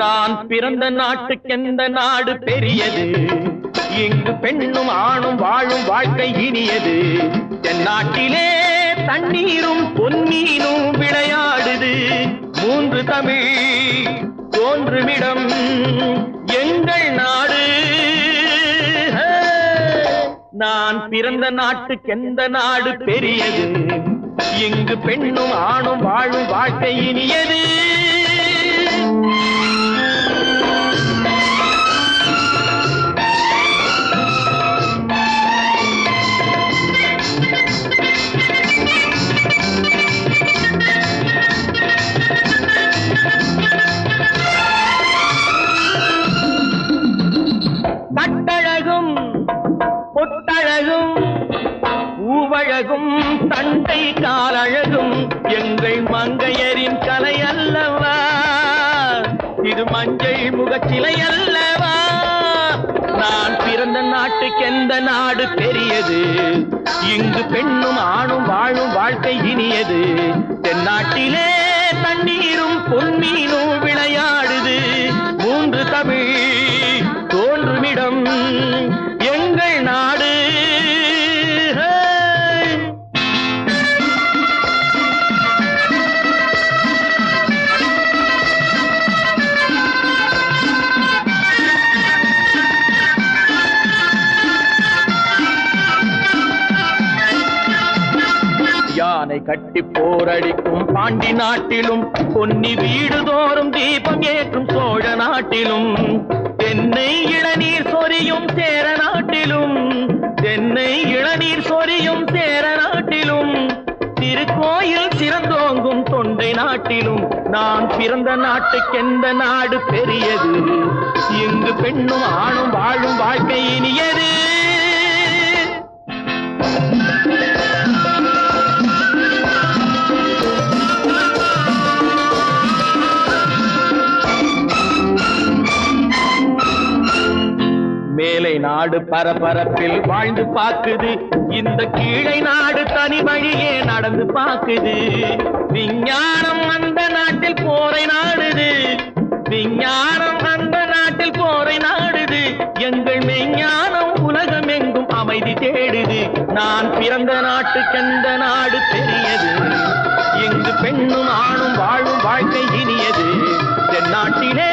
நான் பிறந்த நாட்டுக்கெந்த நாடு பெரியது, இங்கு பெண்ணும் ஆணும் வாழும் வாழ்க்கை இனியது. என் நாட்டிலே தண்ணீரும் பொன்னீனும் விளையாடுது. மூன்று தமிழ் தோன்றுமிடம் எங்கள் நாடு. நான் பிறந்த நாட்டுக்கெந்த நாடு பெரியது, இங்கு பெண்ணும் ஆணும் வாழும் வாழ்க்கை இனியது. கட்டழகும் பொட்டழகும் பூவழகும் தண்டை காலழகும் எங்கள் மங்கையரின் கலை அல்லவா, இது மஞ்சள் முகச்சிலை அல்லவா. நான் பிறந்த நாட்டுக்கெந்த நாடு பெரியது, இங்கு பெண்ணும் ஆணும் வாழும் வாழ்க்கை இனியது. தென்னாட்டிலே தண்ணீரும் பொன்மீனும் விளையாடுது. மூன்று தமிழ் தோன்றுமிடம் எங்கள் நாடு. யானை கட்டி போரடிக்கும் பாண்டி நாட்டிலும், பொன்னி வீடு தோறும் தீபம் ஏற்றும் சோழ நாட்டிலும், தென்னை இளநீர் சொரியும் சேர நாட்டிலும், தென்னை இளநீர் சொரியும் சேர நாட்டிலும், திருக்கோயில் சிறந்தோங்கும் தொண்டை நாட்டிலும். நான் பிறந்த நாட்டுக்கெந்த நாடு பெரியது, இங்கு பெண்ணும் ஆணும் வாழும் வாழ்க்கை இனியது. மேலை நாடு பரபரப்பில் வாழ்ந்து பார்க்குது, இந்த கீழை நாடு தனி வழியே நடந்து பார்க்குது. விஞ்ஞானம் அந்த நாட்டில் போரை நாடுது, விஞ்ஞானம் அந்த நாட்டில் போரை நாடுது. எங்கள் மெஞ்ஞானம் உலகம் எங்கும் அமைதி தேடுது. நான் பிறந்த நாட்டுக்கெந்த நாடு பெரியது, இங்கு பெண்ணும் ஆணும் வாழும் வாழ்க்கை இனியது. தென்னாட்டிலே